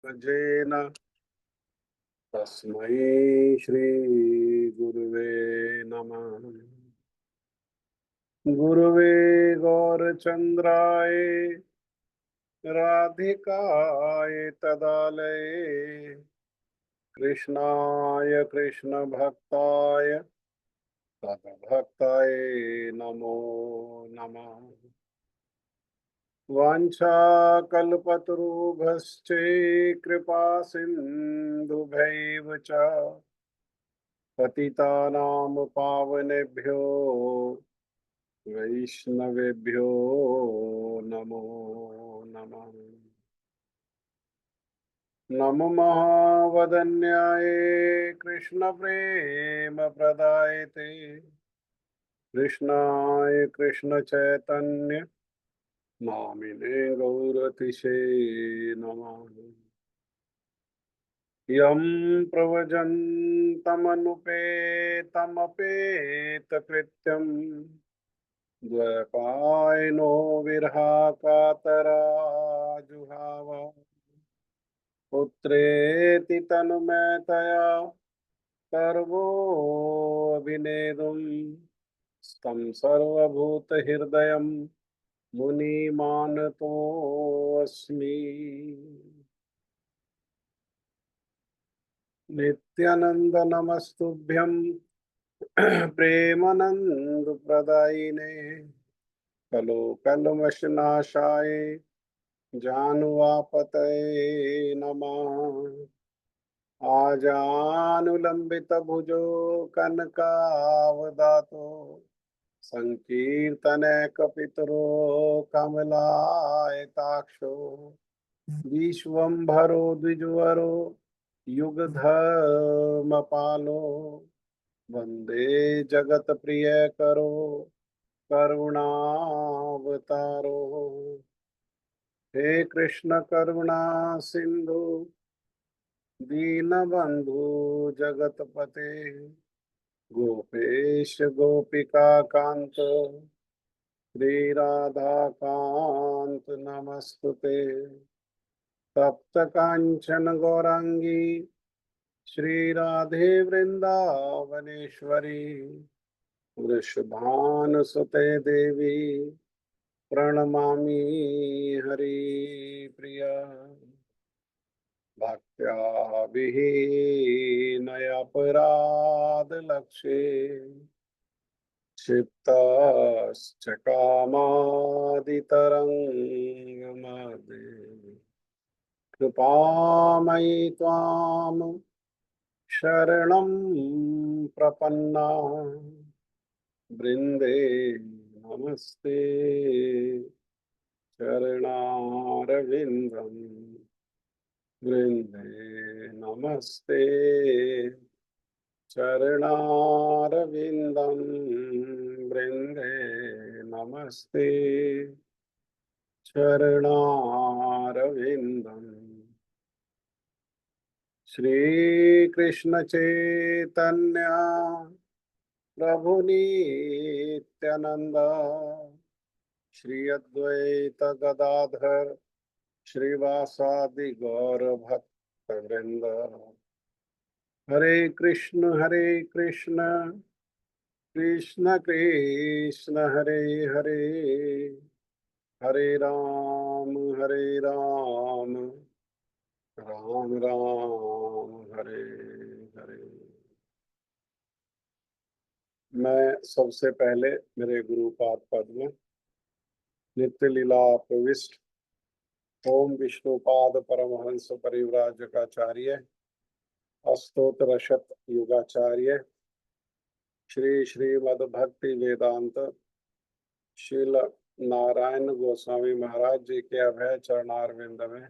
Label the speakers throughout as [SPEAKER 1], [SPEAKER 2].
[SPEAKER 1] जेन तस्मै श्री गुरुवे नमः। गुरुवे गौरचंद्राय राधिकाय तदालये कृष्णाय कृष्ण भक्ताय तद्भक्ताय नमो नमः। वाञ्छाकल्पतरुभ्यश्च कृपा सिन्धुभ्यैव च पतितानां पावनेभ्यो वैष्णवेभ्यो नमो नमः। नमो महावदन्याय कृष्णप्रेमप्रदायते कृष्णाय कृष्णचैतन्य नामिने गौरतिशे नमः। यं प्रव्रजन्तमनुपेतमपेतकृत्यं द्वैपायनो विरहाकातराजुहाव पुत्रेति तनुमैतया सर्वोऽभिनेदुं स्तं सर्वभूतहृदयं मुनिमानतोऽस्मि। नित्यानंद नमस्तुभ्यं प्रेमानंद प्रदायिने कलो कलमशनाशाय जानुवापतये नमः। आजानुलंबित भुजो कनकावदातो संकीर्तने कपितरो कमलायताक्षो विश्वम्भरो द्विजवरो युगधर्मपालो वंदे जगत प्रिय करो करुणावतारो। हे कृष्ण करुणा सिंधु दीनबंधु जगतपते गोपेश गोपिका कांत श्री राधा कांत नमस्तुते। तप्त कांचन गौरांगी श्री राधे वृंदावनेश्वरी वृषभानुसुते देवी प्रणमामि हरिप्रिया। भक्त्या विहीनयपराधलक्षे क्षिप्तश्च कामादितरङ्गमध्ये कृपामयि त्वां शरणं प्रपन्ना वृंदे नमस्ते चरणारविंदम वृंदे नमस्ते चरणारविंदम वृंदे नमस्ते चरणारविंदम। श्री कृष्ण चैतन्य प्रभु नित्यानंद श्री अद्वैत गदाधर श्रीवासादि गौर भक्त वृंद। हरे कृष्ण कृष्ण कृष्ण हरे हरे हरे राम राम राम हरे हरे। मैं सबसे पहले मेरे गुरुपाद पद में नित्य लीला प्रविष्ट ओम विष्णुपाद परमहंस परिव्राजकाचार्य अस्तोत्र शत युगाचार्य श्री श्रीमद् भक्ति वेदांत श्रील नारायण गोस्वामी महाराज जी के अभय चरणारविंद में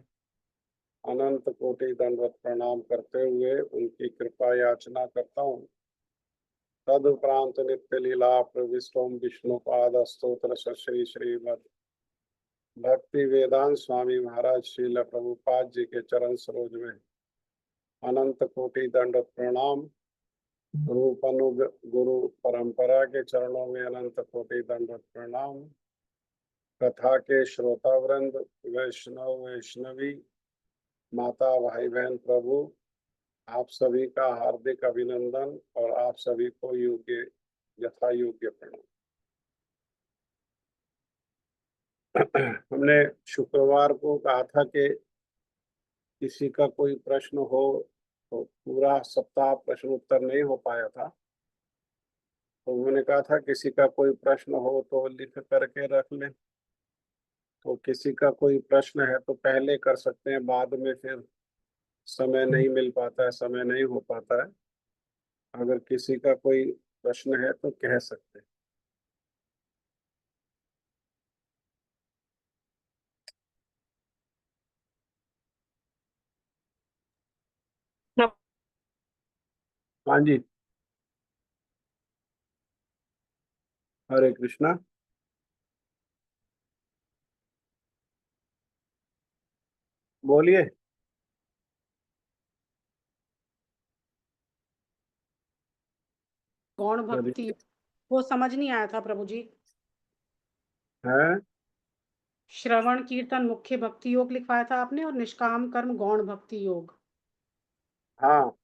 [SPEAKER 1] अनंत कोटि दंडवत प्रणाम करते हुए उनकी कृपा याचना करता हूँ। तदुपरांत नित्य लीला प्रविष्ट ओम विष्णुपाद स्तोत्र श्री श्रीमद् भक्ति वेदांत स्वामी महाराज श्रील प्रभुपाद जी के चरण सरोज में अनंत कोटि दंडवत प्रणाम। रूपानुग गुरु परंपरा के चरणों में अनंत कोटि दंडवत प्रणाम। कथा के श्रोता वृंद वैष्णव वैष्णवी माता, भाई बहन, प्रभु, आप सभी का हार्दिक अभिनंदन और आप सभी को योग्य यथा योग्य प्रणाम। हमने शुक्रवार को कहा था कि किसी का कोई प्रश्न हो तो पूरा सप्ताह प्रश्न उत्तर नहीं हो पाया था, तो उन्होंने कहा था किसी का कोई प्रश्न हो तो लिख करके रख लें। तो किसी का कोई प्रश्न है तो पहले कर सकते हैं, बाद में फिर समय नहीं मिल पाता है, समय नहीं हो पाता है। अगर किसी का कोई प्रश्न है तो कह सकते हैं। हाँ जी, हरे कृष्णा। बोलिए।
[SPEAKER 2] गौण भक्ति वो समझ नहीं आया था प्रभु जी।
[SPEAKER 1] है
[SPEAKER 2] श्रवण कीर्तन मुख्य भक्ति योग लिखवाया था आपने और निष्काम कर्म गौण भक्ति योग।
[SPEAKER 1] हाँ,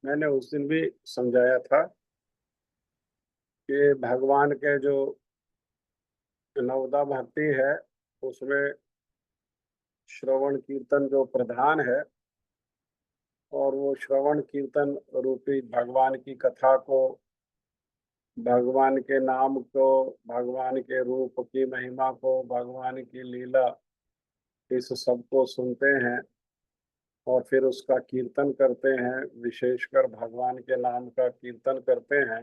[SPEAKER 1] मैंने उस दिन भी समझाया था कि भगवान के जो नवदा भक्ति है उसमें श्रवण कीर्तन जो प्रधान है, और वो श्रवण कीर्तन रूपी भगवान की कथा को, भगवान के नाम को, भगवान के रूप की महिमा को, भगवान की लीला, इस सब को सुनते हैं और फिर उसका कीर्तन करते हैं। विशेषकर भगवान के नाम का कीर्तन करते हैं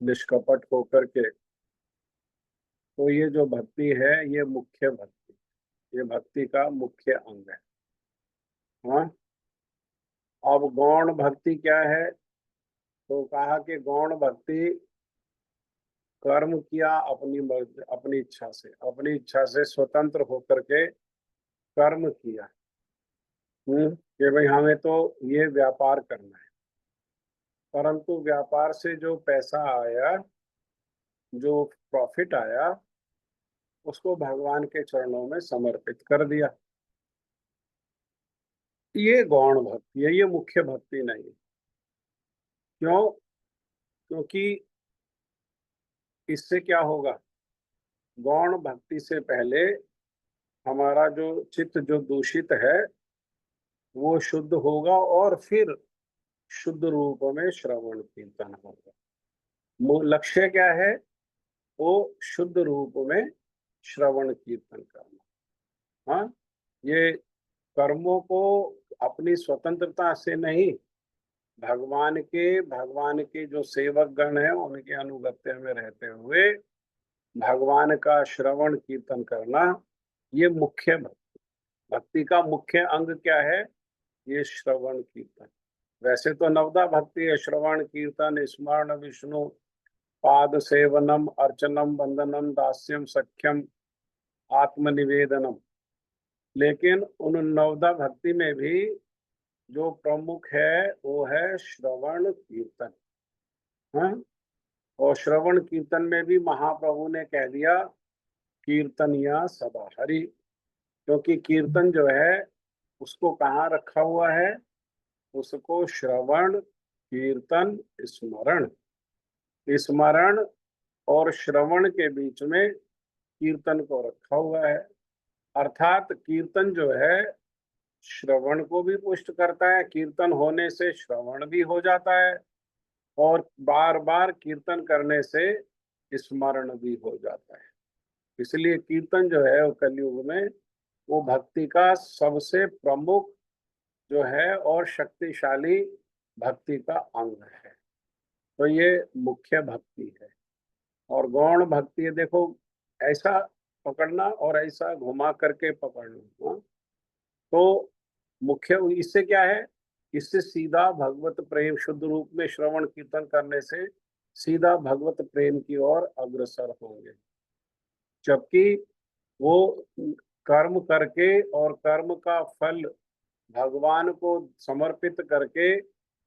[SPEAKER 1] निष्कपट होकर के। तो ये जो भक्ति है ये मुख्य भक्ति, ये भक्ति का मुख्य अंग है। हाँ, अब गौण भक्ति क्या है? तो कहा कि गौण भक्ति कर्म किया अपनी मर्जी, अपनी इच्छा से स्वतंत्र होकर के कर्म किया। कि भाई हमें तो ये व्यापार करना है, परंतु व्यापार से जो पैसा आया, जो प्रॉफिट आया, उसको भगवान के चरणों में समर्पित कर दिया। ये गौण भक्ति है, ये मुख्य भक्ति नहीं है। क्यों? क्योंकि इससे क्या होगा? गौण भक्ति से पहले हमारा जो चित्त जो दूषित है वो शुद्ध होगा और फिर शुद्ध रूप में श्रवण कीर्तन होगा। लक्ष्य क्या है? वो शुद्ध रूप में श्रवण कीर्तन करना। हाँ, ये कर्मों को अपनी स्वतंत्रता से नहीं, भगवान के जो सेवक गण हैं उनके अनुगत्य में रहते हुए भगवान का श्रवण कीर्तन करना, ये मुख्य भक्ति। भक्ति का मुख्य अंग क्या है? ये श्रवण कीर्तन। वैसे तो नवदा भक्ति है श्रवण कीर्तन स्मरण विष्णु पाद सेवनम अर्चनम वंदनम दास्यम सख्यम आत्मनिवेदनम। लेकिन उन नवदा भक्ति में भी जो प्रमुख है वो है श्रवण कीर्तन। हाँ, और श्रवण कीर्तन में भी महाप्रभु ने कह दिया कीर्तनिया सदा हरि। क्योंकि कीर्तन जो है उसको कहाँ रखा हुआ है? उसको श्रवण कीर्तन स्मरण, स्मरण और श्रवण के बीच में कीर्तन को रखा हुआ है। अर्थात कीर्तन जो है श्रवण को भी पुष्ट करता है, कीर्तन होने से श्रवण भी हो जाता है, और बार बार कीर्तन करने से स्मरण भी हो जाता है। इसलिए कीर्तन जो है वो कलयुग में वो भक्ति का सबसे प्रमुख जो है और शक्तिशाली भक्ति का अंग है। तो ये मुख्य भक्ति है। और गौण भक्ति देखो, ऐसा पकड़ना और ऐसा घुमा करके पकड़ना। हाँ? तो मुख्य इससे क्या है? इससे सीधा भगवत प्रेम, शुद्ध रूप में श्रवण कीर्तन करने से सीधा भगवत प्रेम की ओर अग्रसर होंगे। जबकि वो कर्म करके और कर्म का फल भगवान को समर्पित करके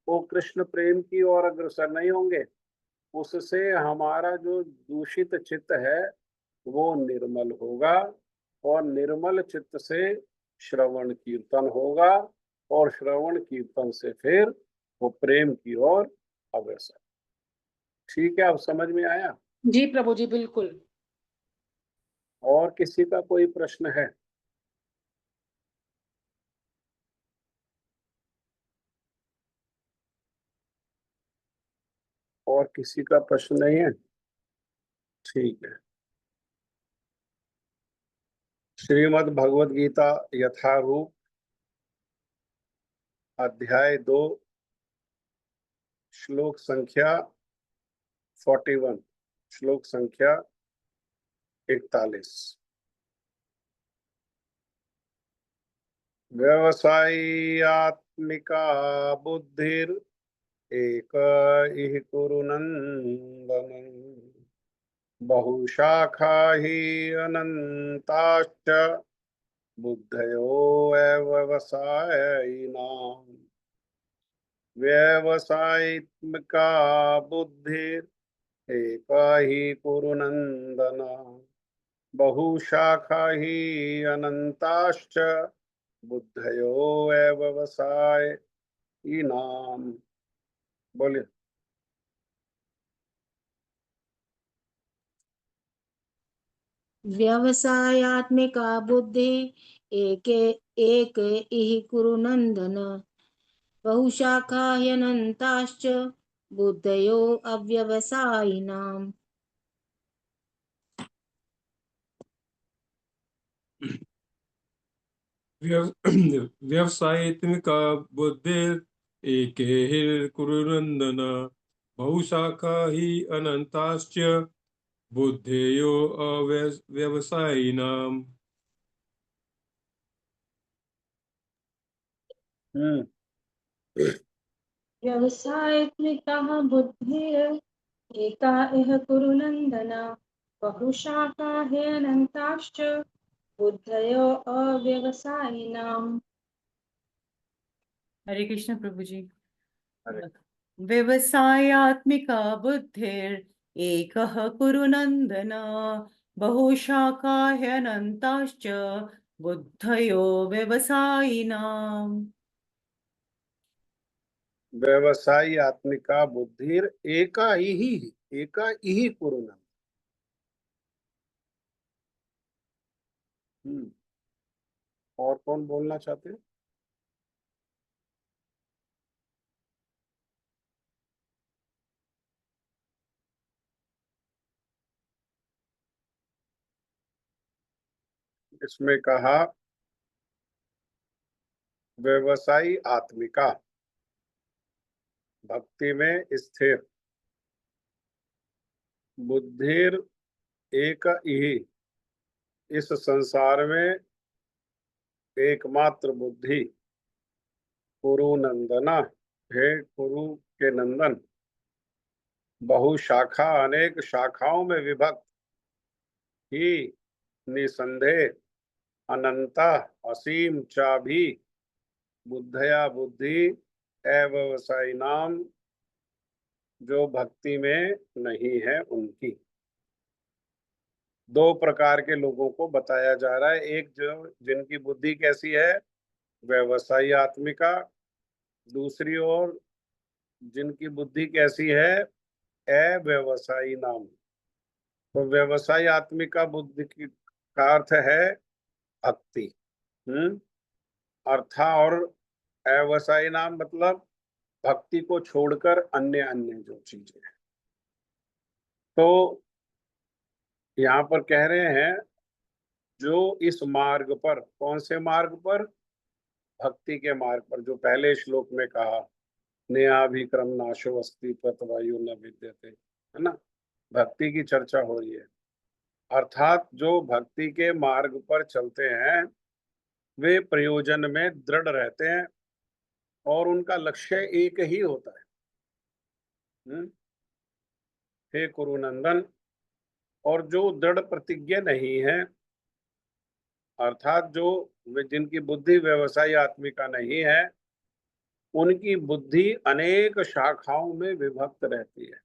[SPEAKER 1] वो कृष्ण प्रेम की ओर अग्रसर नहीं होंगे। उससे हमारा जो दूषित चित्त है वो निर्मल होगा, और निर्मल चित्त से श्रवण कीर्तन होगा और श्रवण कीर्तन से फिर वो प्रेम की ओर अग्रसर। ठीक है, अब समझ में आया?
[SPEAKER 2] जी प्रभु जी, बिल्कुल।
[SPEAKER 1] और किसी का कोई प्रश्न है? और किसी का प्रश्न नहीं है? ठीक है। श्रीमद् भगवद गीता यथारूप अध्याय 2 श्लोक संख्या 41, श्लोक संख्या 41। व्यवसायित्मिका बुद्धिर एक इह कुरु नंदन बहुशाखा हि अनंताश्च बुद्धयो व्यवसायिनाम्। व्यवसायित्मिका बुद्धिर एक ही कुरु नंदन बहुशाखा हि अनंताश्च बुद्धयो व्यवसायिनाम्। बोलिए।
[SPEAKER 3] व्यवसायात्मिका बुद्धि एक इह कुरु नंदन बहुशाखा ह्यनन्ताश्च बुद्धयो अव्यवसायिनाम्।
[SPEAKER 4] व्यवसायित्मिका बुद्धिर एके कुरुनंदन बहुशाखा ही अनंताश्च बुद्धेयो अव्यवसायिनाम्।
[SPEAKER 3] व्यवसायात्मिका बुद्धिः एका इह कुरु नंदन बहुशाखा ह्यनन्ताश्च बुद्धयो अव्यवसायिनाम्।
[SPEAKER 5] हरे कृष्ण प्रभु जी।
[SPEAKER 1] हरे।
[SPEAKER 5] व्यवसायात्मिका बुद्धिर एकः कुरु नंदन बहुशाखा ह्यनन्ताश्च बुद्धयो व्यवसायिनाम्।
[SPEAKER 1] व्यवसायी आत्मिका बुद्धिर एका ही कुरु नंदन। और कौन बोलना चाहते हैं? इसमें कहा व्यवसायी आत्मिका भक्ति में स्थिर बुद्धिर एक ही इस संसार में एकमात्र बुद्धि कुरु नंदना हे कुरु के नंदन बहुशाखा अनेक शाखाओं में विभक्त ही निसंदेह अनंता असीम चाभी बुद्धया बुद्धि अव्यवसायी नाम जो भक्ति में नहीं है उनकी। दो प्रकार के लोगों को बताया जा रहा है। एक जो जिनकी बुद्धि कैसी है, व्यवसायी आत्मिका। दूसरी ओर जिनकी बुद्धि कैसी है, अव्यवसायी नाम। तो व्यवसायी आत्मिका बुद्धि का अर्थ है भक्ति। अर्था और अव्यवसायी नाम मतलब भक्ति को छोड़कर अन्य अन्य जो चीजें हैं। तो यहाँ पर कह रहे हैं जो इस मार्ग पर, कौन से मार्ग पर? भक्ति के मार्ग पर, जो पहले श्लोक में कहा नेहाभिक्रम नाशो अस्ति तत्वायु न विद्यते, है ना। भक्ति की चर्चा हो रही है। अर्थात जो भक्ति के मार्ग पर चलते हैं वे प्रयोजन में दृढ़ रहते हैं और उनका लक्ष्य एक ही होता है। हे कुरुनंदन। और जो दृढ़ प्रतिज्ञा नहीं है, अर्थात जो जिनकी बुद्धि व्यवसायी आत्मिका नहीं है, उनकी बुद्धि अनेक शाखाओं में विभक्त रहती है।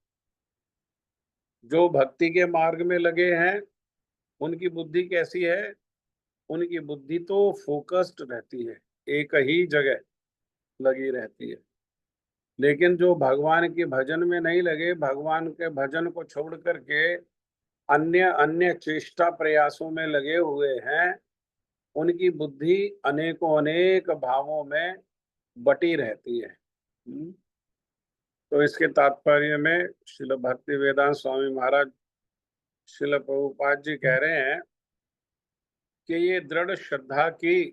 [SPEAKER 1] जो भक्ति के मार्ग में लगे हैं उनकी बुद्धि कैसी है? उनकी बुद्धि तो फोकस्ड रहती है, एक ही जगह लगी रहती है। लेकिन जो भगवान के भजन में नहीं लगे, भगवान के भजन को छोड़ करके अन्य अन्य चेष्टा प्रयासों में लगे हुए हैं, उनकी बुद्धि अनेकों अनेक भावों में बटी रहती है। तो इसके तात्पर्य में श्रील भक्ति वेदांत स्वामी महाराज श्रील प्रभुपाद जी कह रहे हैं कि ये दृढ़ श्रद्धा की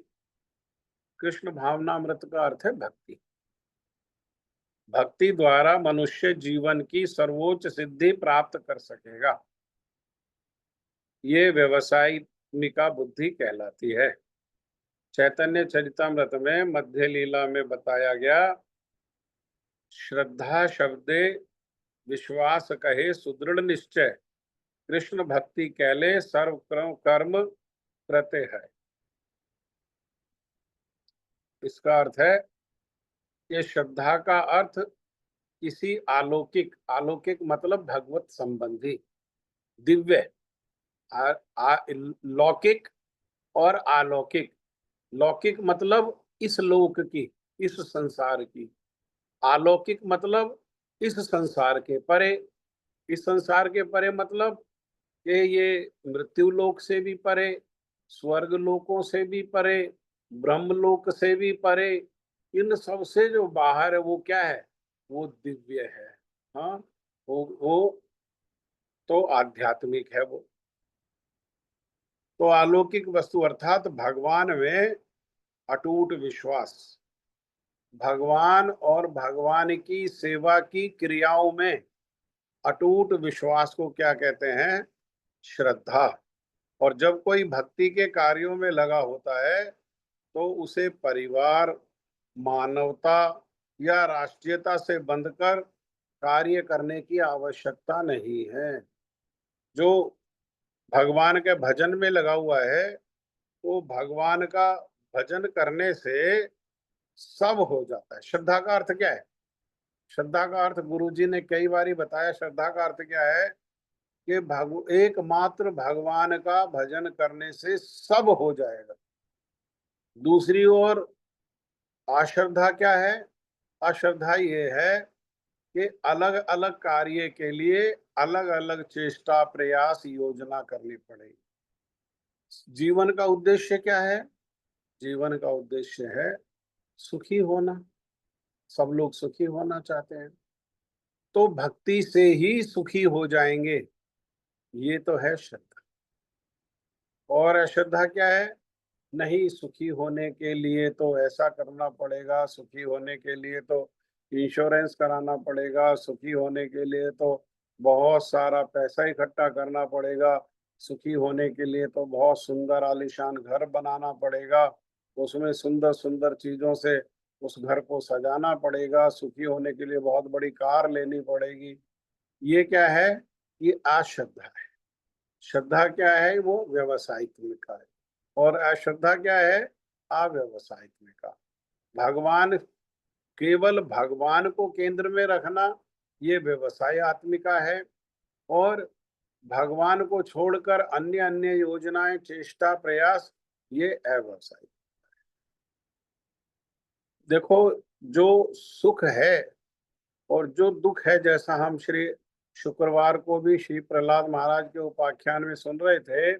[SPEAKER 1] कृष्ण भावनामृत का अर्थ है भक्ति। भक्ति द्वारा मनुष्य जीवन की सर्वोच्च सिद्धि प्राप्त कर सकेगा। ये व्यवसायिका बुद्धि कहलाती है। चैतन्य चरितामृत में मध्य लीला में बताया गया, श्रद्धा शब्दे विश्वास कहे सुदृढ़ निश्चय, कृष्ण भक्ति कहले सर्व कर्म कृते है। इसका अर्थ है कि श्रद्धा का अर्थ किसी अलौकिक, अलौकिक मतलब भगवत संबंधी, दिव्य, लौकिक और अलौकिक। लौकिक मतलब इस लोक की, इस संसार की। अलौकिक मतलब इस संसार के परे। इस संसार के परे मतलब कि ये मृत्यु लोक से भी परे, स्वर्ग लोकों से भी परे, ब्रह्म लोक से भी परे, इन सब से जो बाहर है वो क्या है? वो दिव्य है। हाँ, वो तो आध्यात्मिक है। वो तो अलौकिक वस्तु अर्थात भगवान में अटूट विश्वास, भगवान और भगवान की सेवा की क्रियाओं में अटूट विश्वास को क्या कहते हैं? श्रद्धा। और जब कोई भक्ति के कार्यों में लगा होता है तो उसे परिवार, मानवता या राष्ट्रीयता से बंधकर कार्य करने की आवश्यकता नहीं है। जो भगवान के भजन में लगा हुआ है वो भगवान का भजन करने से सब हो जाता है। श्रद्धा का अर्थ क्या है? श्रद्धा का अर्थ गुरुजी ने कई बार बताया। श्रद्धा का अर्थ क्या है कि एकमात्र भगवान का भजन करने से सब हो जाएगा। दूसरी ओर अश्रद्धा क्या है? अश्रद्धा ये है कि अलग अलग कार्य के लिए अलग अलग चेष्टा, प्रयास, योजना करनी पड़ेगी। जीवन का उद्देश्य क्या है? जीवन का उद्देश्य है सुखी होना। सब लोग सुखी होना चाहते हैं, तो भक्ति से ही सुखी हो जाएंगे। ये तो है श्रद्धा। और अश्रद्धा क्या है? नहीं, सुखी होने के लिए तो ऐसा करना पड़ेगा, सुखी होने के लिए तो इंश्योरेंस कराना पड़ेगा, सुखी होने के लिए तो बहुत सारा पैसा इकट्ठा करना पड़ेगा, सुखी होने के लिए तो बहुत सुंदर आलीशान घर बनाना पड़ेगा, उसमें सुंदर सुंदर चीजों से उस घर को सजाना पड़ेगा, सुखी होने के लिए बहुत बड़ी कार लेनी पड़ेगी। ये क्या है? ये अश्रद्धा है। श्रद्धा क्या है? वो व्यवसायिक है। और अश्रद्धा क्या है? अव्यवसायिक का। भगवान, केवल भगवान को केंद्र में रखना ये व्यवसाय आत्मिका है, और भगवान को छोड़कर अन्य अन्य योजनाएं, चेष्टा, प्रयास ये अव्यवसायिक। देखो, जो सुख है और जो दुख है, जैसा हम श्री शुक्रवार को भी श्री प्रहलाद महाराज के उपाख्यान में सुन रहे थे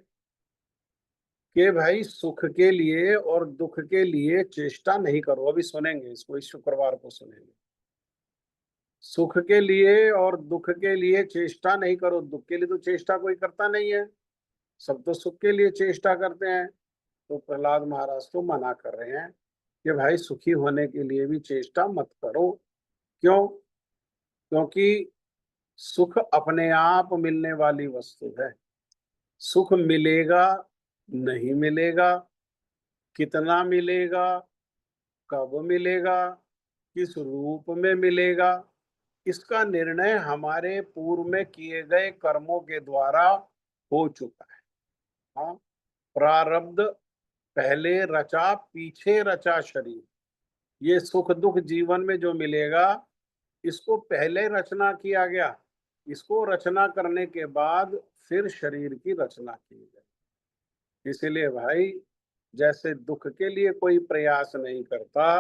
[SPEAKER 1] कि भाई सुख के लिए और दुख के लिए चेष्टा नहीं करो। अभी सुनेंगे इसको, इस शुक्रवार को सुनेंगे। सुख के लिए और दुख के लिए चेष्टा नहीं करो। दुख के लिए तो चेष्टा कोई करता नहीं है, सब तो सुख के लिए चेष्टा करते हैं। तो प्रहलाद महाराज तो मना कर रहे हैं कि भाई सुखी होने के लिए भी चेष्टा मत करो। क्यों? क्योंकि सुख अपने आप मिलने वाली वस्तु है। सुख मिलेगा, नहीं मिलेगा, कितना मिलेगा, कब मिलेगा, किस रूप में मिलेगा, इसका निर्णय हमारे पूर्व में किए गए कर्मों के द्वारा हो चुका है। हाँ, प्रारब्ध पहले रचा, पीछे रचा शरीर। ये सुख दुख जीवन में जो मिलेगा, इसको पहले रचना किया गया, इसको रचना करने के बाद फिर शरीर की रचना की गई। इसलिए भाई जैसे दुख के लिए कोई प्रयास नहीं करता,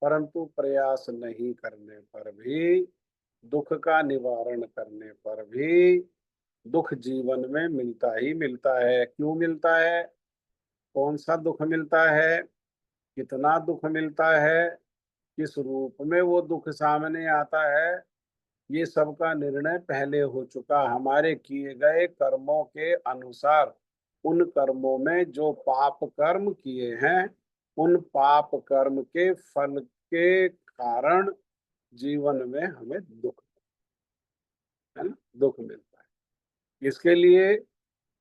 [SPEAKER 1] परंतु प्रयास नहीं करने पर भी, दुख का निवारण करने पर भी दुख जीवन में मिलता ही मिलता है। क्यों मिलता है? कौन सा दुख मिलता है, कितना दुख मिलता है, किस रूप में वो दुख सामने आता है, ये सब का निर्णय पहले हो चुका। हमारे किए गए कर्मों के अनुसार, उन कर्मों में जो पाप कर्म किए हैं, उन पाप कर्म के फल के कारण जीवन में हमें दुख, है ना, दुख मिलता है। इसके लिए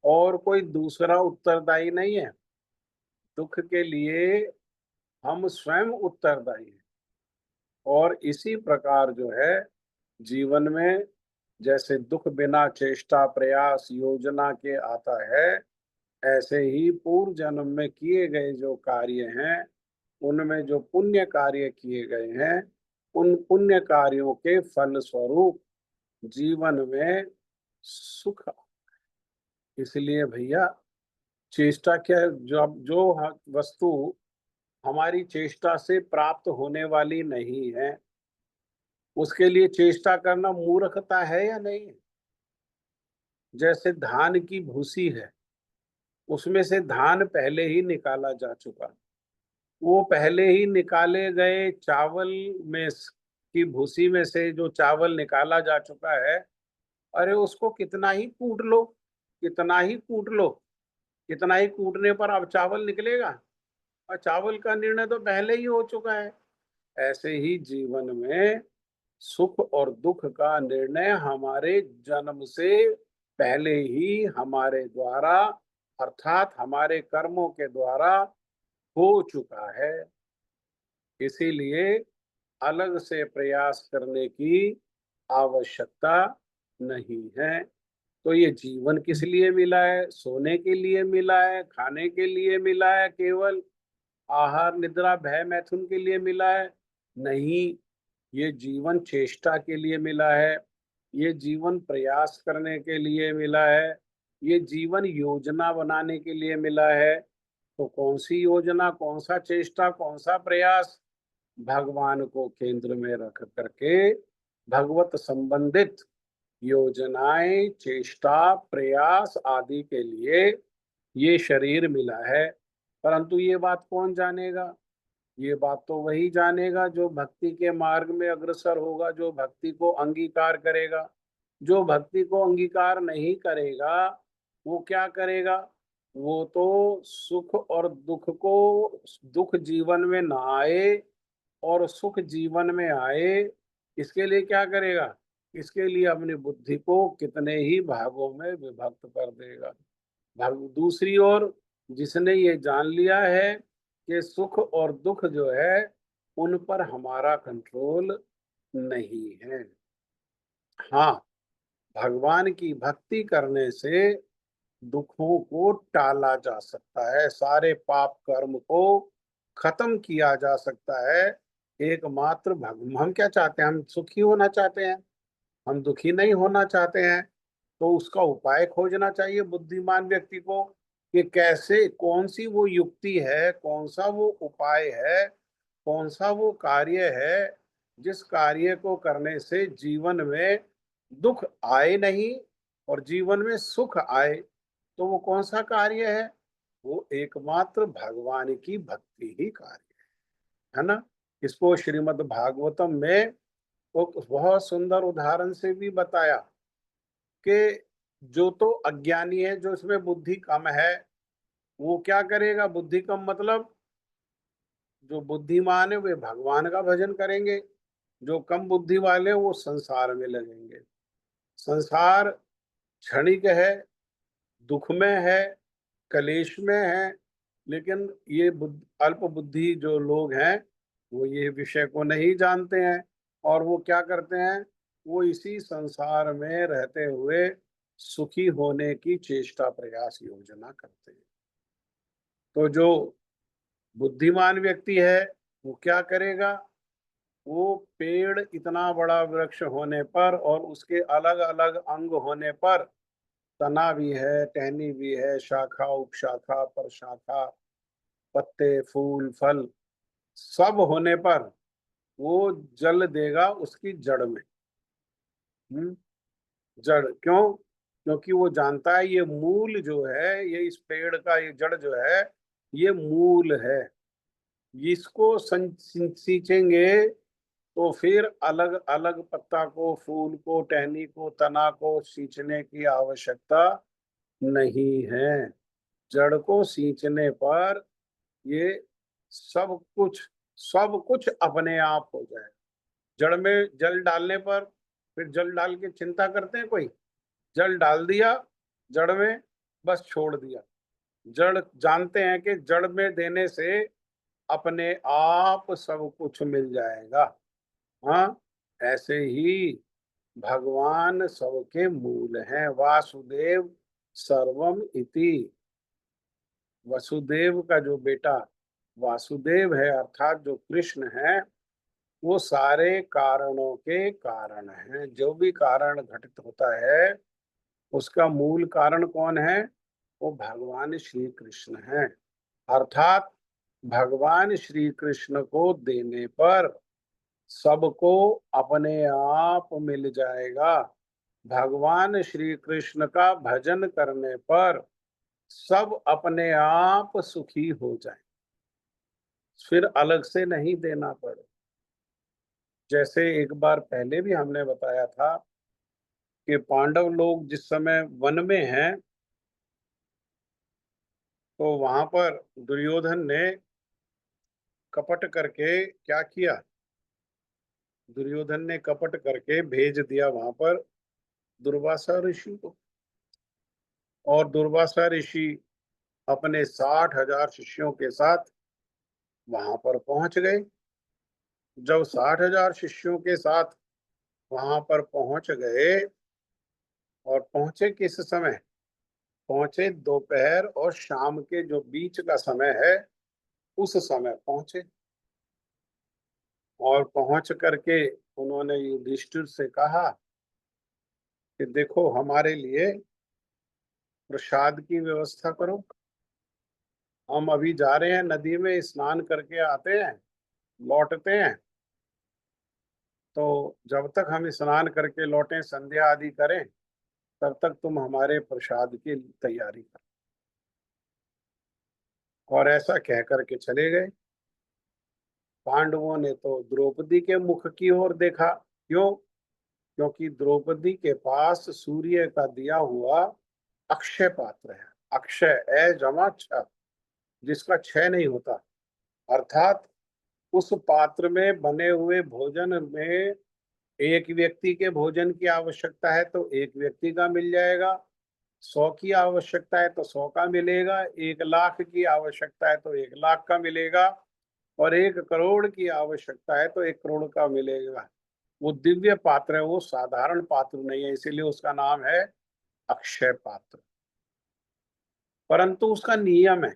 [SPEAKER 1] और कोई दूसरा उत्तरदायी नहीं है। दुख के लिए हम स्वयं उत्तरदायी हैं। और इसी प्रकार जो है जीवन में, जैसे दुख बिना चेष्टा प्रयास योजना के आता है, ऐसे ही पूर्व जन्म में किए गए जो कार्य हैं, उनमें जो पुण्य कार्य किए गए हैं, उन पुण्य कार्यों के फल स्वरूप जीवन में सुख। इसलिए भैया, चेष्टा क्या है, जो वस्तु हमारी चेष्टा से प्राप्त होने वाली नहीं है, उसके लिए चेष्टा करना मूर्खता है या नहीं है? जैसे धान की भूसी है, उसमें से धान पहले ही निकाला जा चुका, वो पहले ही निकाले गए चावल में की भूसी में से जो चावल निकाला जा चुका है, अरे उसको कितना ही कूट लो, कितना ही कूट लो, कितना ही कूटने पर अब चावल निकलेगा? और चावल का निर्णय तो पहले ही हो चुका है। ऐसे ही जीवन में सुख और दुख का निर्णय हमारे जन्म से पहले ही हमारे द्वारा, अर्थात हमारे कर्मों के द्वारा हो चुका है। इसीलिए अलग से प्रयास करने की आवश्यकता नहीं है। तो ये जीवन किस लिए मिला है? सोने के लिए मिला है, खाने के लिए मिला है, केवल आहार निद्रा भय मैथुन के लिए मिला है? नहीं, ये जीवन चेष्टा के लिए मिला है, ये जीवन प्रयास करने के लिए मिला है, ये जीवन योजना बनाने के लिए मिला है। तो कौन सी योजना, कौन सा चेष्टा, कौन सा प्रयास? भगवान को केंद्र में रख करके भगवत संबंधित योजनाएं, चेष्टा, प्रयास आदि के लिए ये शरीर मिला है। परंतु ये बात कौन जानेगा? ये बात तो वही जानेगा जो भक्ति के मार्ग में अग्रसर होगा, जो भक्ति को अंगीकार करेगा। जो भक्ति को अंगीकार नहीं करेगा, वो क्या करेगा? वो तो सुख और दुख को, दुख जीवन में ना आए और सुख जीवन में आए, इसके लिए क्या करेगा? इसके लिए अपनी बुद्धि को कितने ही भागों में विभक्त कर देगा। दूसरी ओर, जिसने ये जान लिया है कि सुख और दुख जो है उन पर हमारा कंट्रोल नहीं है, हाँ, भगवान की भक्ति करने से दुखों को टाला जा सकता है, सारे पाप कर्म को खत्म किया जा सकता है। एकमात्र हम क्या चाहते हैं? हम सुखी होना चाहते हैं, हम दुखी नहीं होना चाहते हैं। तो उसका उपाय खोजना चाहिए बुद्धिमान व्यक्ति को कि कैसे, कौन सी वो युक्ति है, कौन सा वो उपाय है, कौन सा वो कार्य है जिस कार्य को करने से जीवन में दुख आए नहीं और जीवन में सुख आए। तो वो कौन सा कार्य है? वो एकमात्र भगवान की भक्ति ही कार्य है ना। इसको श्रीमद् भागवतम में वो बहुत सुंदर उदाहरण से भी बताया कि जो तो अज्ञानी है, जो इसमें बुद्धि कम है, वो क्या करेगा? बुद्धि कम मतलब जो बुद्धिमान है वे भगवान का भजन करेंगे, जो कम बुद्धि वाले वो संसार में लगेंगे। संसार क्षणिक है, दुख में है, कलेश में है, लेकिन ये अल्प बुद्धि जो लोग हैं वो ये विषय को नहीं जानते हैं और वो क्या करते हैं? वो इसी संसार में रहते हुए सुखी होने की चेष्टा प्रयास योजना करते हैं। तो जो बुद्धिमान व्यक्ति है वो क्या करेगा? वो पेड़ इतना बड़ा वृक्ष होने पर और उसके अलग अलग अंग होने पर, तना भी है, टहनी भी है, शाखा उपशाखा प्रशाखा, पत्ते, फूल, फल सब होने पर वो जल देगा उसकी जड़ में। जड़ क्यों? क्योंकि वो जानता है ये मूल जो है, ये इस पेड़ का ये जड़ जो है, ये मूल है। इसको सींचेंगे तो फिर अलग अलग पत्ता को, फूल को, टहनी को, तना को सींचने की आवश्यकता नहीं है। जड़ को सींचने पर ये सब कुछ अपने आप हो जाए। जड़ में जल डालने पर फिर जल डाल के चिंता करते हैं कोई? जल डाल दिया जड़ में, बस छोड़ दिया। जड़ जानते हैं कि जड़ में देने से अपने आप सब कुछ मिल जाएगा। हाँ, ऐसे ही भगवान सबके मूल हैं। वासुदेव सर्वम इति। वसुदेव का जो बेटा वासुदेव है, अर्थात जो कृष्ण है, वो सारे कारणों के कारण हैं। जो भी कारण घटित होता है उसका मूल कारण कौन है? वो भगवान श्री कृष्ण है। अर्थात भगवान श्री कृष्ण को देने पर सबको अपने आप मिल जाएगा। भगवान श्री कृष्ण का भजन करने पर सब अपने आप सुखी हो जाए, फिर अलग से नहीं देना पड़े। जैसे एक बार पहले भी हमने बताया था कि पांडव लोग जिस समय वन में हैं, तो वहां पर दुर्योधन ने कपट करके क्या किया? दुर्योधन ने कपट करके भेज दिया वहां पर दुर्वासा ऋषि को। और दुर्वासा ऋषि अपने 60,000 शिष्यों के साथ वहां पर पहुंच गए। जब 60,000 शिष्यों के साथ वहां पर पहुंच गए, और पहुंचे किस समय? पहुंचे दोपहर और शाम के जो बीच का समय है, उस समय पहुंचे। और पहुंच करके उन्होंने युधिष्ठिर से कहा कि देखो, हमारे लिए प्रसाद की व्यवस्था करो। हम अभी जा रहे हैं, नदी में स्नान करके आते हैं, लौटते हैं, तो जब तक हम स्नान करके लौटें, संध्या आदि करें, तब तक तुम हमारे प्रसाद की तैयारी करो। और ऐसा कह करके चले गए। पांडवों ने तो द्रौपदी के मुख की ओर देखा। क्यों? क्योंकि द्रौपदी के पास सूर्य का दिया हुआ अक्षय पात्र है। अक्षय ए जमा छ, जिसका क्षय नहीं होता। अर्थात उस पात्र में बने हुए भोजन में एक व्यक्ति के भोजन की आवश्यकता है तो एक व्यक्ति का मिल जाएगा, 100 की आवश्यकता है तो 100 का मिलेगा, 1,00,000 की आवश्यकता है तो 1,00,000 का मिलेगा, और 1 करोड़ की आवश्यकता है तो 1 करोड़ का मिलेगा। वो दिव्य पात्र है, वो साधारण पात्र नहीं है, इसीलिए उसका नाम है अक्षय पात्र। परंतु उसका नियम है,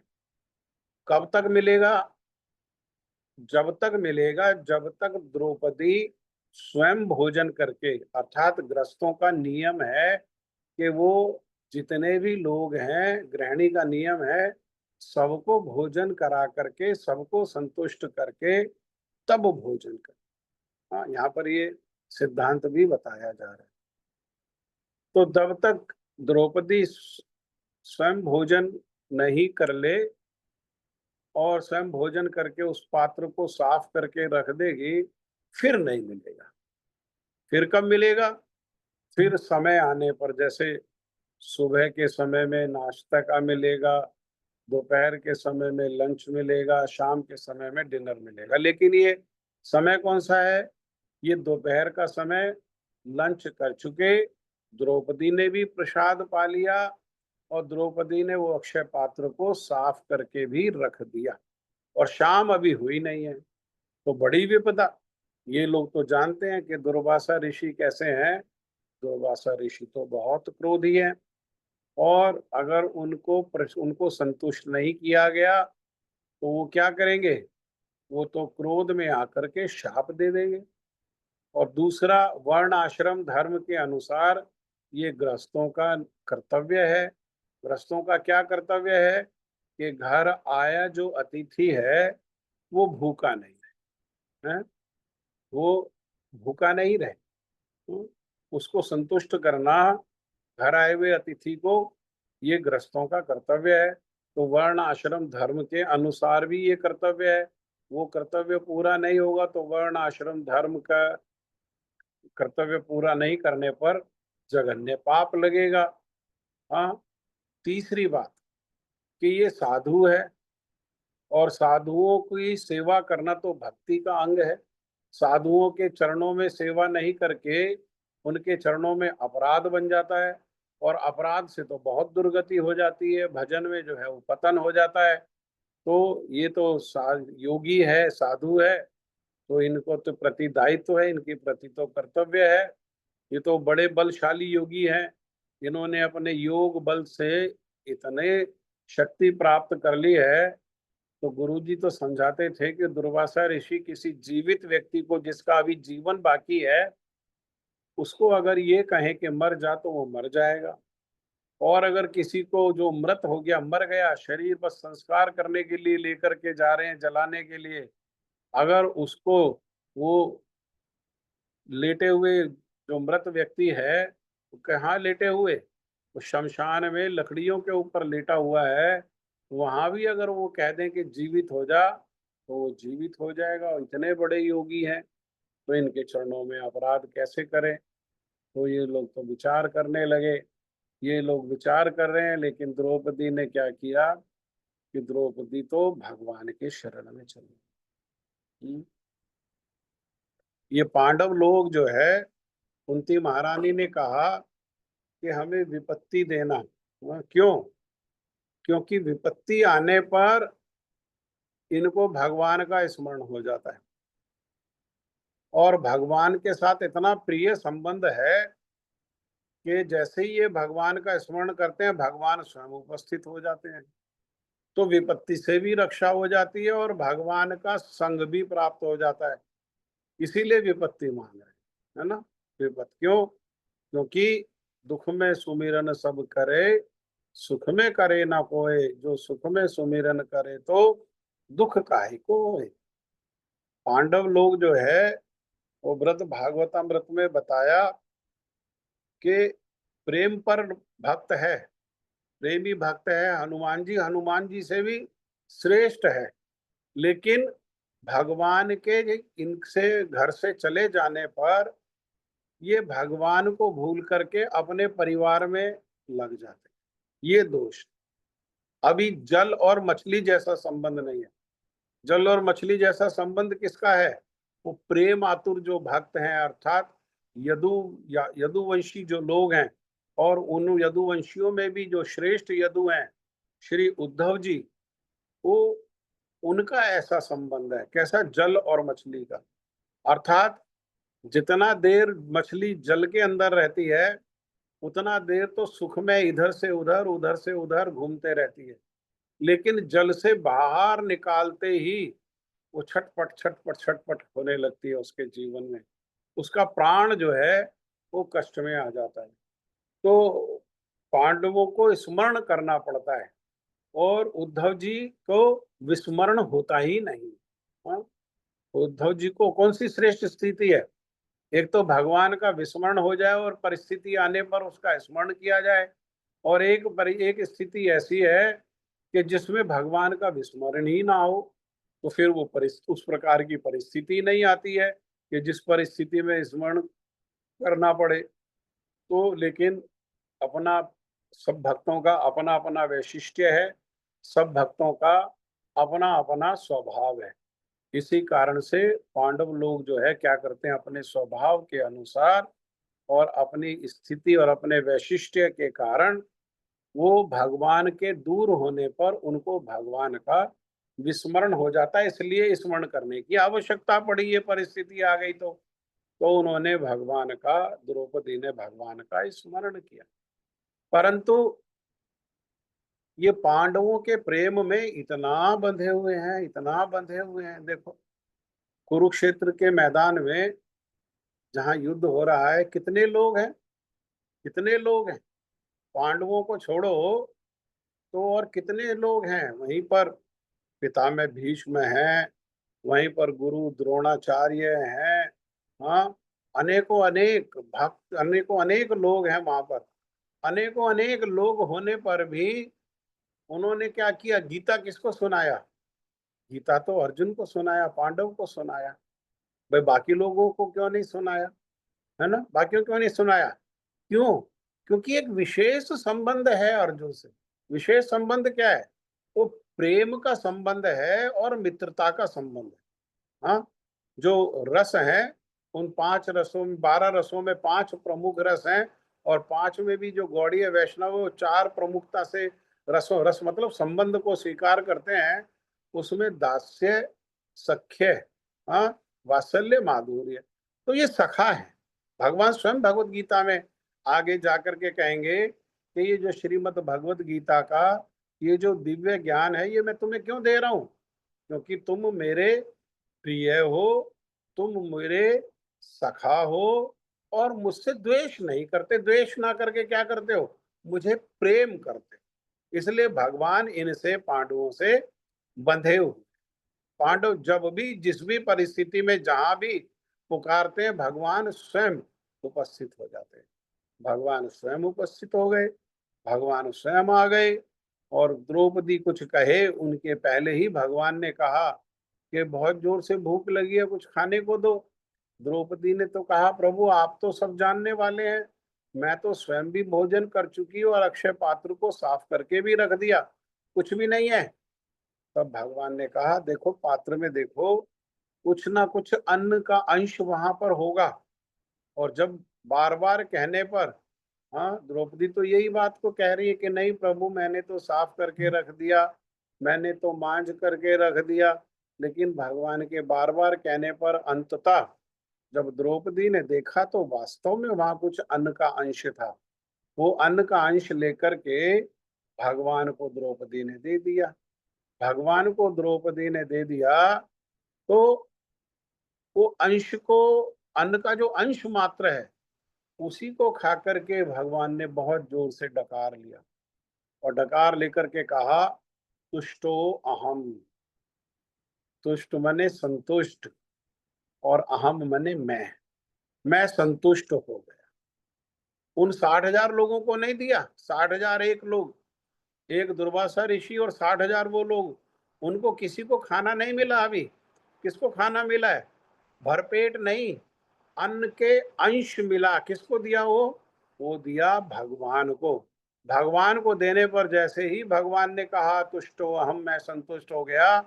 [SPEAKER 1] कब तक मिलेगा? जब तक मिलेगा जब तक द्रौपदी स्वयं भोजन करके, अर्थात ग्रस्तों का नियम है कि वो जितने भी लोग हैं, गृहिणी का नियम है, सबको भोजन करा करके, सबको संतुष्ट करके तब भोजन कर। हाँ, यहाँ पर ये सिद्धांत भी बताया जा रहा है। तो जब तक द्रौपदी स्वयं भोजन नहीं कर ले और स्वयं भोजन करके उस पात्र को साफ करके रख देगी, फिर नहीं मिलेगा। फिर कब मिलेगा? फिर समय आने पर, जैसे सुबह के समय में नाश्ता का मिलेगा, दोपहर के समय में लंच मिलेगा, शाम के समय में डिनर मिलेगा। लेकिन ये समय कौन सा है? ये दोपहर का समय। लंच कर चुके, द्रौपदी ने भी प्रसाद पा लिया, और द्रौपदी ने वो अक्षय पात्र को साफ करके भी रख दिया, और शाम अभी हुई नहीं है। तो बड़ी विपदा। ये लोग तो जानते हैं कि दुर्वासा ऋषि कैसे हैं। दुर्वासा ऋषि तो बहुत क्रोधी हैं, और अगर उनको संतुष्ट नहीं किया गया तो वो क्या करेंगे? वो तो क्रोध में आकर के शाप दे देंगे। और दूसरा, वर्ण आश्रम धर्म के अनुसार ये गृहस्थों का कर्तव्य है। गृहस्थों का क्या कर्तव्य है? कि घर आया जो अतिथि है वो भूखा नहीं है, वो भूखा नहीं रहे। उसको संतुष्ट करना घर आए हुए अतिथि को, ये गृहस्थों का कर्तव्य है। तो वर्ण आश्रम धर्म के अनुसार भी ये कर्तव्य है। वो कर्तव्य पूरा नहीं होगा तो वर्ण आश्रम धर्म का कर्तव्य पूरा नहीं करने पर जघन्य पाप लगेगा। हाँ, तीसरी बात कि ये साधु है और साधुओं की सेवा करना तो भक्ति का अंग है। साधुओं के चरणों में सेवा नहीं करके उनके चरणों में अपराध बन जाता है और अपराध से तो बहुत दुर्गति हो जाती है, भजन में जो है वो पतन हो जाता है। तो ये तो योगी है, साधु है, तो इनको तो प्रति दायित्व है, इनके प्रति तो कर्तव्य है। ये तो बड़े बलशाली योगी हैं, इन्होंने अपने योग बल से इतने शक्ति प्राप्त कर ली है। तो गुरुजी तो समझाते थे कि दुर्वासा ऋषि किसी जीवित व्यक्ति को जिसका अभी जीवन बाकी है उसको अगर ये कहे कि मर जा तो वो मर जाएगा, और अगर किसी को जो मृत हो गया, मर गया, शरीर बस संस्कार करने के लिए लेकर के जा रहे हैं, जलाने के लिए, अगर उसको वो लेटे हुए जो मृत व्यक्ति है वो कहाँ लेटे हुए, तो शमशान में लकड़ियों के ऊपर लेटा हुआ है, वहां भी अगर वो कह दें कि जीवित हो जा तो वो जीवित हो जाएगा। और इतने बड़े योगी हैं, तो इनके चरणों में अपराध कैसे करें। तो ये लोग तो विचार करने लगे, ये लोग विचार कर रहे हैं, लेकिन द्रौपदी ने क्या किया कि द्रौपदी तो भगवान के शरण में चली। ये पांडव लोग जो है, कुंती महारानी ने कहा कि हमें विपत्ति देना। क्यों? क्योंकि विपत्ति आने पर इनको भगवान का स्मरण हो जाता है और भगवान के साथ इतना प्रिय संबंध है कि जैसे ही ये भगवान का स्मरण करते हैं भगवान स्वयं उपस्थित हो जाते हैं। तो विपत्ति से भी रक्षा हो जाती है और भगवान का संग भी प्राप्त हो जाता है। इसीलिए विपत्ति मांग रहे हैं, है ना। विपत्ति क्यों? क्योंकि दुख में सुमिरन सब करे, सुख में करे ना कोई, जो सुख में सुमिरन करे तो दुख काहे को होए। पांडव लोग जो है वो व्रत भागवतामृत में बताया कि प्रेम पर भक्त है, प्रेमी भक्त है। हनुमान जी से भी श्रेष्ठ है, लेकिन भगवान के इनसे घर से चले जाने पर ये भगवान को भूल करके अपने परिवार में लग जाते, ये दोष। अभी जल और मछली जैसा संबंध नहीं है। जल और मछली जैसा संबंध किसका है? वो प्रेम आतुर जो भक्त हैं, अर्थात यदुवंशी जो लोग हैं, और उन यदुवंशियों में भी जो श्रेष्ठ यदु हैं श्री उद्धव जी, वो उनका ऐसा संबंध है। कैसा? जल और मछली का। अर्थात जितना देर मछली जल के अंदर रहती है उतना देर तो सुख में इधर से उधर उधर से उधर घूमते रहती है, लेकिन जल से बाहर निकालते ही वो छटपट छटपट छटपट होने लगती है उसके जीवन में, उसका प्राण जो है वो कष्ट में आ जाता है। तो पांडवों को स्मरण करना पड़ता है और उद्धव जी को विस्मरण होता ही नहीं। हाँ? उद्धव जी को कौन सी श्रेष्ठ स्थिति है? एक तो भगवान का विस्मरण हो जाए और परिस्थिति आने पर उसका स्मरण किया जाए, और एक स्थिति ऐसी है कि जिसमें भगवान का विस्मरण ही ना हो, तो फिर वो उस प्रकार की परिस्थिति नहीं आती है कि जिस परिस्थिति में स्मरण करना पड़े। तो लेकिन अपना सब भक्तों का अपना अपना वैशिष्ट्य है, सब भक्तों का अपना अपना स्वभाव है। इसी कारण से पांडव लोग जो है क्या करते हैं, अपने स्वभाव के अनुसार और अपनी स्थिति और अपने वैशिष्ट्य के कारण वो भगवान के दूर होने पर उनको भगवान का विस्मरण हो जाता है, इसलिए स्मरण करने की आवश्यकता पड़ी। ये परिस्थिति आ गई तो उन्होंने भगवान का, द्रौपदी ने भगवान का स्मरण किया। परंतु ये पांडवों के प्रेम में इतना बंधे हुए हैं, इतना बंधे हुए हैं। देखो कुरुक्षेत्र के मैदान में जहां युद्ध हो रहा है, कितने लोग हैं, कितने लोग हैं। पांडवों को छोड़ो तो और कितने लोग हैं वहीं पर, पितामह भीष्म हैं, वहीं पर गुरु द्रोणाचार्य हैं, हाँ, अनेकों अनेक भक्त, अनेकों अनेक लोग हैं वहां पर। अनेकों अनेक लोग होने पर भी उन्होंने क्या किया, गीता किसको सुनाया? गीता तो अर्जुन को सुनाया, पांडव को सुनाया। भाई बाकी लोगों को क्यों नहीं सुनाया? है ना, बाकियों को क्यों नहीं सुनाया? क्यों? क्योंकि एक विशेष संबंध है अर्जुन से। विशेष संबंध क्या है? वो प्रेम का संबंध है और मित्रता का संबंध है। हाँ, जो रस है, उन 5 रसों में, 12 रसों में 5 प्रमुख रस हैं, और 5 में भी जो गौड़ीय वैष्णव वो 4 प्रमुखता से रसों, रस मतलब संबंध को स्वीकार करते हैं। उसमें दास्य, सख्य, हाँ, वात्सल्य, माधुर्य, तो ये सखा है। भगवान स्वयं भगवत गीता में आगे जाकर के कहेंगे कि ये जो श्रीमद् भगवत गीता का ये जो दिव्य ज्ञान है, ये मैं तुम्हें क्यों दे रहा हूं? क्योंकि तुम मेरे प्रिय हो, तुम मेरे सखा हो, और मुझसे द्वेष नहीं करते। द्वेष ना करके क्या करते हो? मुझे प्रेम करते। इसलिए भगवान इनसे, पांडवों से बंधे हुए। पांडव जब भी जिस भी परिस्थिति में जहां भी पुकारते हैं, भगवान स्वयं उपस्थित हो जाते हैं। भगवान स्वयं उपस्थित हो गए, भगवान स्वयं आ गए। और द्रौपदी कुछ कहे उनके पहले ही भगवान ने कहा कि बहुत जोर से भूख लगी है, कुछ खाने को दो। द्रौपदी ने तो कहा, प्रभु आप तो सब जानने वाले हैं, मैं तो स्वयं भी भोजन कर चुकी हूँ और अक्षय पात्र को साफ करके भी रख दिया, कुछ भी नहीं है। तब भगवान ने कहा, देखो पात्र में देखो, कुछ ना कुछ अन्न का अंश वहां पर होगा। और जब बार बार कहने पर, हाँ, द्रौपदी तो यही बात को कह रही है कि नहीं प्रभु, मैंने तो साफ करके रख दिया, मैंने तो मांझ करके रख दिया। लेकिन भगवान के बार बार कहने पर अंततः जब द्रौपदी ने देखा तो वास्तव में वहां कुछ अन्न का अंश था। वो अन्न का अंश लेकर के भगवान को द्रौपदी ने दे दिया। भगवान को द्रौपदी ने दे दिया तो वो अंश को, अन्न का जो अंश मात्र है, उसी को खा करके भगवान ने बहुत जोर से डकार लिया, और डकार लेकर के कहा, तुष्टो अहम। तुष्ट मने संतुष्ट, और अहम मने मैं संतुष्ट हो गया। उन 60,000 लोगों को नहीं दिया, 60,000 एक लोग, एक दुर्वासा ऋषि और 60,000 वो लोग, उनको किसी को खाना नहीं मिला। अभी किसको खाना मिला है? भरपेट नहीं, अन्न के अंश मिला। किसको दिया? वो दिया भगवान को। भगवान को देने पर जैसे ही भगवान ने कहा तुष्टो अहम, मैं संतुष्ट हो गया,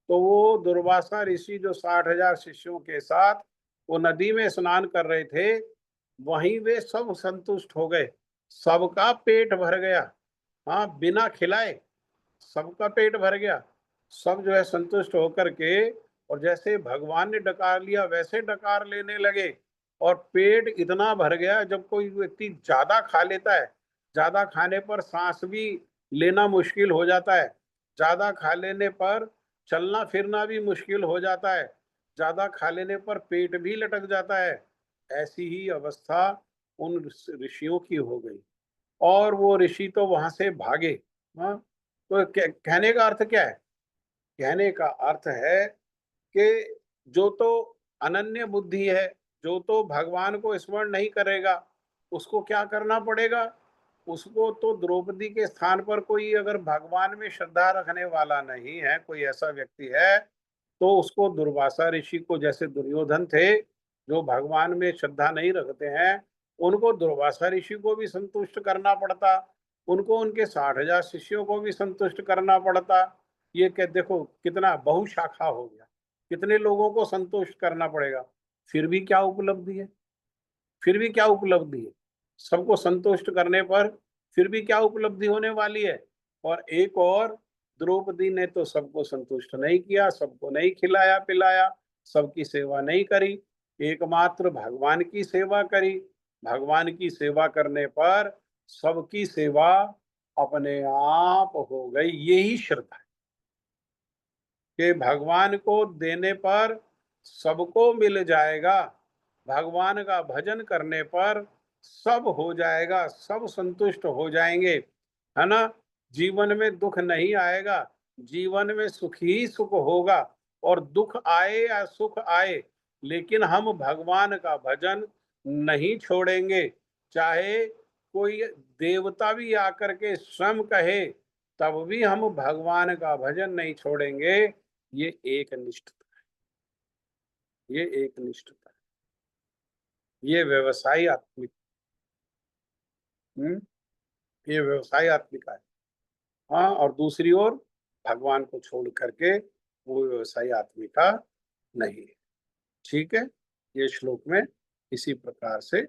[SPEAKER 1] तो वो दुर्वासा ऋषि जो 60,000 शिष्यों के साथ वो नदी में स्नान कर रहे थे, वहीं वे सब संतुष्ट हो गए। सबका पेट भर गया, हाँ, बिना खिलाए सबका पेट भर गया। सब जो है संतुष्ट होकर के, और जैसे भगवान ने डकार लिया वैसे डकार लेने लगे, और पेट इतना भर गया, जब कोई व्यक्ति ज्यादा खा लेता है, ज्यादा खाने पर सांस भी लेना मुश्किल हो जाता है, ज्यादा खा लेने पर चलना फिरना भी मुश्किल हो जाता है, ज्यादा खा लेने पर पेट भी लटक जाता है। ऐसी ही अवस्था उन ऋषियों की हो गई, और वो ऋषि तो वहां से भागे। हाँ, तो कहने का अर्थ क्या है? कहने का अर्थ है कि जो तो अनन्य बुद्धि है, जो तो भगवान को स्मरण नहीं करेगा, उसको क्या करना पड़ेगा? उसको तो द्रौपदी के स्थान पर कोई अगर भगवान में श्रद्धा रखने वाला नहीं है, कोई ऐसा व्यक्ति है, तो उसको दुर्वासा ऋषि को, जैसे दुर्योधन थे जो भगवान में श्रद्धा नहीं रखते हैं, उनको दुर्वासा ऋषि को भी संतुष्ट करना पड़ता, उनको उनके 60,000 शिष्यों को भी संतुष्ट करना पड़ता। ये क्या, देखो कितना बहुशाखा हो गया, कितने लोगों को संतुष्ट करना पड़ेगा। फिर भी क्या उपलब्धि है? फिर भी क्या उपलब्धि है? सबको संतुष्ट करने पर फिर भी क्या उपलब्धि होने वाली है? और एक और, द्रौपदी ने तो सबको संतुष्ट नहीं किया, सबको नहीं खिलाया पिलाया, सबकी सेवा नहीं करी, एकमात्र भगवान की सेवा करी। भगवान की सेवा करने पर सबकी सेवा अपने आप हो गई। यही श्रद्धा है कि भगवान को देने पर सबको मिल जाएगा, भगवान का भजन करने पर सब हो जाएगा, सब संतुष्ट हो जाएंगे, है ना। जीवन में दुख नहीं आएगा, जीवन में सुख ही सुख होगा। और दुख आए या सुख आए, लेकिन हम भगवान का भजन नहीं छोड़ेंगे। चाहे कोई देवता भी आकर के स्वयं कहे, तब भी हम भगवान का भजन नहीं छोड़ेंगे। ये एक निष्ठता है, ये एक निष्ठता है, ये व्यवसाय आत्मिक, ये व्यवसाय आत्मिका है। हाँ, और दूसरी ओर भगवान को छोड़ करके वो व्यवसाय आत्मिका नहीं है। ठीक है, ये श्लोक में इसी प्रकार से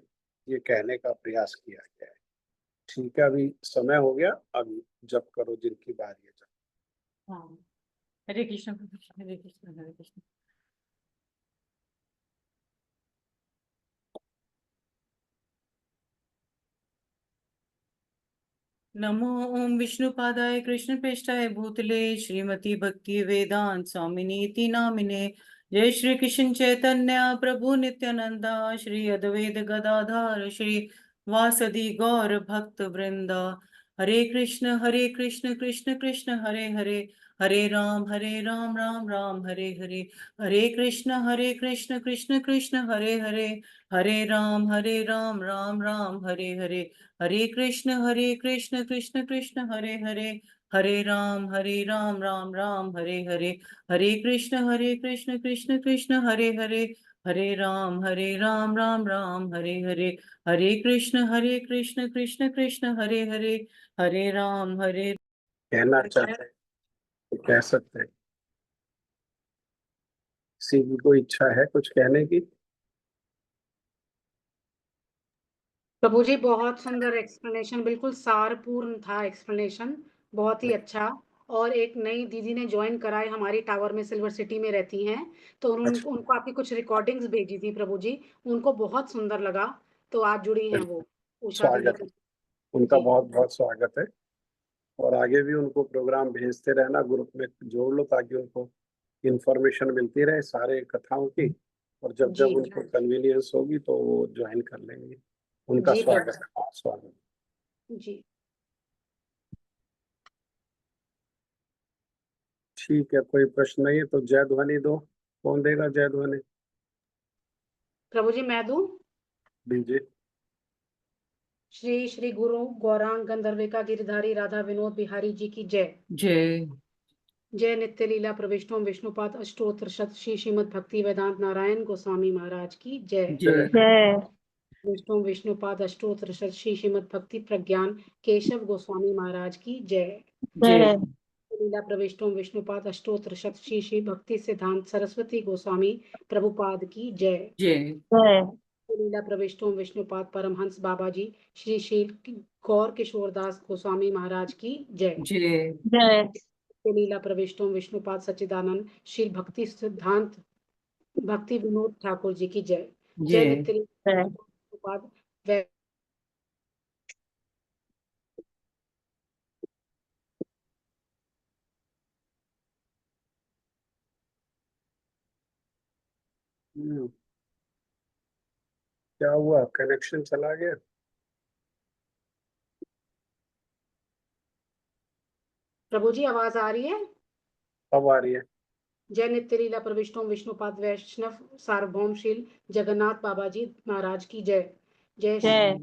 [SPEAKER 1] ये कहने का प्रयास किया गया है। ठीक है, अभी समय हो गया, अभी जप करो जिनकी बारी है जप।
[SPEAKER 5] हाँ। हरे कृष्ण प्रभु जी, हरे कृष्ण हरे कृष्ण। नमो ओम विष्णुपादाय कृष्ण प्रेष्ठाय भूतले श्रीमती भक्ति वेदांत स्वामिनीति नामिने। जय श्री कृष्ण चैतन्य प्रभु नित्यानंदा श्री अद्वैत गदाधर श्री वासदि गौर भक्त वृंदा। हरे कृष्ण कृष्ण कृष्ण हरे हरे, हरे राम राम राम हरे हरे। हरे कृष्ण कृष्ण कृष्ण हरे हरे, हरे राम राम राम हरे हरे। हरे कृष्ण कृष्ण कृष्ण हरे हरे, हरे राम राम राम हरे हरे। हरे कृष्ण कृष्ण कृष्ण हरे हरे, हरे राम राम राम हरे हरे। हरे कृष्ण कृष्ण कृष्ण हरे हरे, हरे राम
[SPEAKER 1] कहना चाहते हैं तो कह सकते हैं। किसी की कोई इच्छा है कुछ कहने की?
[SPEAKER 2] प्रभु जी बहुत सुंदर एक्सप्लेनेशन, बिल्कुल सारपूर्ण था एक्सप्लेनेशन, बहुत ही अच्छा। और एक नई दीदी ने ज्वाइन करा है हमारी टावर में, सिल्वर सिटी में रहती हैं, तो
[SPEAKER 1] अच्छा।
[SPEAKER 2] उनको आपकी कुछ रिकॉर्डिंग्स भेजी थी प्रभु जी, उनको बहुत सुंदर लगा, तो आज जुड़ी हैं वो, उषा दीदी।
[SPEAKER 1] स्वागत है, उनका
[SPEAKER 2] जी
[SPEAKER 1] बहुत बहुत स्वागत है। और आगे भी उनको प्रोग्राम भेजते रहना, ग्रुप में जोड़ लो ताकि उनको इंफॉर्मेशन मिलती रहे सारे कथाओं की। और जब
[SPEAKER 2] जी
[SPEAKER 1] जब उनको कन्वीनियंस होगी तो वो ज्वाइन कर लेंगे। उनका
[SPEAKER 2] जी
[SPEAKER 1] स्वागत
[SPEAKER 2] प्रभु
[SPEAKER 1] है, बहुत स्वागत।
[SPEAKER 2] जी।
[SPEAKER 1] ठीक है, कोई प्रश्न नहीं है तो जय ध्वनि दो। कौन देगा जय ध्वनि?
[SPEAKER 2] प्रभु जी मैं दूं?
[SPEAKER 1] दीजिए।
[SPEAKER 2] श्री श्री गुरु गौरांग गंधर्विका गिरधारी राधा विनोद बिहारी जी की जय।
[SPEAKER 5] जय।
[SPEAKER 2] जय नित्य लीला प्रविष्टोम विष्णुपाद अष्टोत्तर शत श्री श्रीमद भक्ति वेदांत नारायण गोस्वामी महाराज की जय।
[SPEAKER 5] जय।
[SPEAKER 3] जय
[SPEAKER 2] विष्णु विष्णुपाद अष्टोत्तर शत श्री श्रीमद भक्ति प्रज्ञान केशव गोस्वामी महाराज की जय।
[SPEAKER 5] जय।
[SPEAKER 2] लीला प्रविष्टोम विष्णुपाद अष्टोत्तर शत श्री श्री भक्ति सिद्धांत सरस्वती गोस्वामी प्रभुपाद की जय।
[SPEAKER 5] जय।
[SPEAKER 3] जय
[SPEAKER 2] लीला प्रविष्टोम विष्णुपाद परमहंस बाबा जी श्री श्री गौर किशोरदास गोस्वामी महाराज की जय।
[SPEAKER 5] जय।
[SPEAKER 3] जय
[SPEAKER 2] लीला प्रविष्टोम विष्णुपाद सच्चिदानंद श्री भक्ति सिद्धांत भक्ति विनोद ठाकुर जी की जय। जय
[SPEAKER 5] जय।
[SPEAKER 2] नित्य लीला
[SPEAKER 3] जय
[SPEAKER 2] विष्णुपाद
[SPEAKER 1] क्या हुआ, कनेक्शन चला गया?
[SPEAKER 2] प्रभु जी आवाज आ रही है?
[SPEAKER 1] अब आ रही है।
[SPEAKER 2] जय नित्य लीला प्रविष्टोम विष्णुपाद वैष्णव सार्वभौमशील जगन्नाथ बाबा जी महाराज की जय। जय
[SPEAKER 3] जय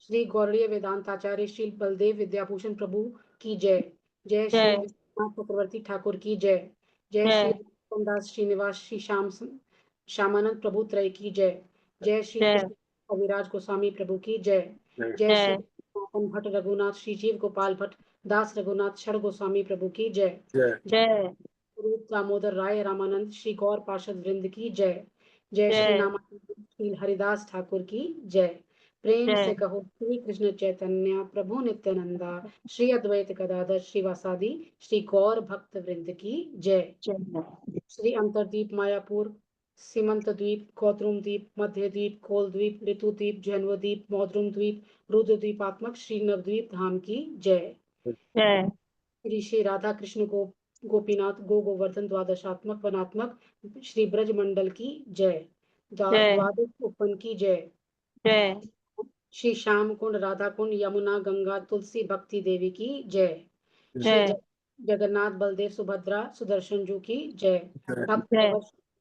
[SPEAKER 2] श्री गौड़ीय वेदांताचार्य श्री बलदेव विद्याभूषण प्रभु की जय। जय श्री
[SPEAKER 3] जय
[SPEAKER 2] विश्वनाथ चक्रवर्ती ठाकुर की जय। जय श्री
[SPEAKER 3] जय
[SPEAKER 2] रामदास श्रीनिवास श्री श्यामानंद प्रभु त्रय की जय। जय श्री
[SPEAKER 3] जय
[SPEAKER 2] कृष्ण कविराज गोस्वामी प्रभु की जय। जय श्री
[SPEAKER 3] जय
[SPEAKER 2] भट्ट रघुनाथ श्री जीव गोपाल भट्ट दास रघुनाथ क्षण गोस्वामी प्रभु की जय।
[SPEAKER 1] जय
[SPEAKER 3] जय
[SPEAKER 2] रूप दामोदर राय रामानंद श्री गौर पार्षद वृंद की जय। जय श्री
[SPEAKER 3] जय
[SPEAKER 2] नामानंद श्री हरिदास ठाकुर की जय। प्रेम से
[SPEAKER 3] जय
[SPEAKER 2] कहो श्री कृष्ण चैतन्य प्रभु नित्यानंदा श्री अद्वैत गदाधर श्रीवासादि श्री गौर भक्त वृंद की जय।
[SPEAKER 3] जय
[SPEAKER 2] श्री अंतरद्वीप मायापुर सीमंत द्वीप गौतम द्वीप मध्य द्वीप कोल द्वीप ऋतु द्वीप जैनवद्वीप मौद्रुम द्वीप रुद्रद्वीपात्मक श्री नवद्वीप धाम की जय।
[SPEAKER 3] जय
[SPEAKER 2] श्री श्री राधा कृष्ण गोपीनाथ गोवर्धन द्वादशात्मक वनात्मक श्री ब्रज मंडल की जय।
[SPEAKER 3] जय
[SPEAKER 2] द्वादश उपवन की जय।
[SPEAKER 3] जय
[SPEAKER 2] श्री श्याम कुंड राधा कुंड यमुना गंगा तुलसी भक्ति देवी की जय।
[SPEAKER 3] जय
[SPEAKER 2] जगन्नाथ बलदेव सुभद्रा सुदर्शन जू की जय।
[SPEAKER 1] जय।
[SPEAKER 2] भक्त
[SPEAKER 3] जय।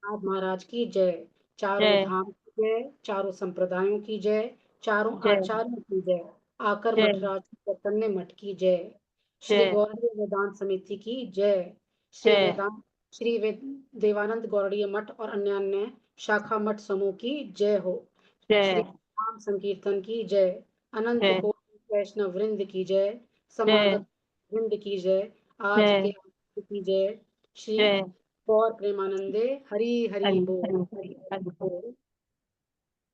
[SPEAKER 2] नाथ महाराज की जय। चारों
[SPEAKER 3] जय।
[SPEAKER 2] धाम की जय। चारों संप्रदायों की जय। चारों
[SPEAKER 3] जय।
[SPEAKER 2] आचार्यों की जय। आकर
[SPEAKER 3] जय।
[SPEAKER 2] मठराज चैतन्य मठ की जय। श्री
[SPEAKER 3] जय।
[SPEAKER 2] गौड़ीय वेदांत समिति की जय। श्री
[SPEAKER 3] जय।
[SPEAKER 2] वेदांत श्री देवानंद गौड़ीय मठ और अन्य शाखा मठ समूह की जय हो।
[SPEAKER 3] जय।
[SPEAKER 2] श्री राम संकीर्तन की जय। अनंत
[SPEAKER 3] जय।
[SPEAKER 2] कोटि वैष्णव वृंद की जय।
[SPEAKER 3] जय।
[SPEAKER 2] समागत वृंद की जय। आज
[SPEAKER 3] जय।
[SPEAKER 2] के आनंद की जय। श्री
[SPEAKER 3] जय।
[SPEAKER 2] गौर प्रेमानंदे हरि हरि
[SPEAKER 3] हरि
[SPEAKER 2] बोल।
[SPEAKER 3] हरि हरि बोल।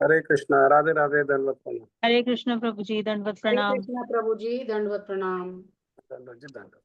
[SPEAKER 1] हरे कृष्णा, राधे राधे, दंडवत प्रणाम।
[SPEAKER 3] हरे कृष्ण प्रभु जी, दंडवत
[SPEAKER 2] हरे
[SPEAKER 3] प्रणाम।
[SPEAKER 2] कृष्णा प्रभु जी, दंडवत प्रणाम।
[SPEAKER 1] दंडवत जी, दंडवत।